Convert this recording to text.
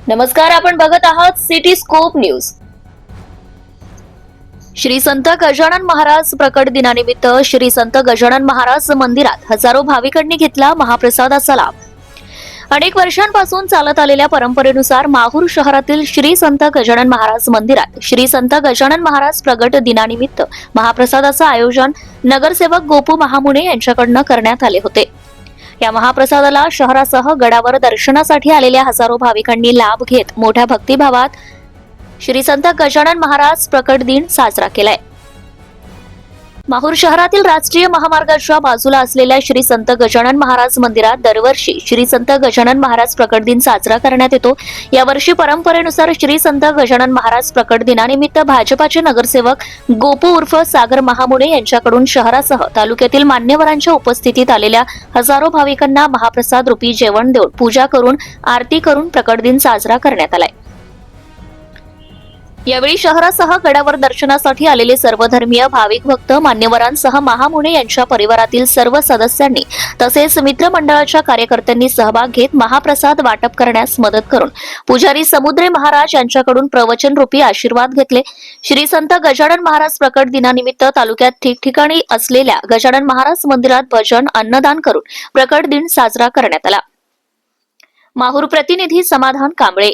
नमस्कार, आपण बघत आहात सिटी स्कोप न्यूज। श्री संत गजानन महाराज प्रकट दिनानिमित्त श्री संत गजानन महाराज मंदिरात हजारो भाविकांनी घेतला महाप्रसादाचा लाभ। अनेक वर्षांपासून चालत आलेल्या परंपरेनुसार माहूर शहरातील श्री संत गजानन महाराज मंदिरात श्री संत गजानन महाराज प्रकट दिनानिमित्त महाप्रसादाचं आयोजन नगरसेवक गोपू महामुने यांच्याकडून करण्यात आले होते। या महाप्रसादाला शहरासह गडावर दर्शनासाठी आलेल्या हजारो भाविकांनी लाभ घेत मोठ्या भक्तिभावात श्री संत गजानन महाराज प्रकट दिन साजरा केलाय। माहूर शहरातील राष्ट्रीय महामार्गाच्या बाजूला असलेल्या श्री संत गजानन महाराज मंदिरात दरवर्षी श्री संत गजानन महाराज प्रकट दिन साजरा करण्यात येतो। यावर्षी परंपरेनुसार श्री संत गजानन महाराज प्रकट दिनानिमित्त भाजपाचे नगरसेवक गोपू उर्फ सागर महामुने यांच्याकडून शहरासह तालुक्यातील मान्यवरांच्या उपस्थितीत आलेल्या हजारो भाविकांना महाप्रसाद रूपी जेवण देऊन पूजा करून आरती करून प्रकट दिन साजरा करण्यात आलाय। यावेळी शहरासह गडावर दर्शनासाठी आलेले सर्वधर्मीय भाविक भक्त मान्यवरांसह महामुने यांच्या परिवारातील सर्व सदस्यांनी तसेच मित्रमंडळाच्या कार्यकर्त्यांनी सहभाग घेत महाप्रसाद वाटप करण्यास मदत करून पुजारी समुद्रे महाराज यांच्याकडून प्रवचन रूपी आशीर्वाद घेतले। श्री संत गजानन महाराज प्रकट दिनानिमित्त तालुक्यात ठिकठिकाणी असलेल्या गजानन महाराज मंदिरात भजन अन्नदान करून प्रकट दिन साजरा करण्यात आला। माहूर प्रतिनिधी समाधान कांबळे।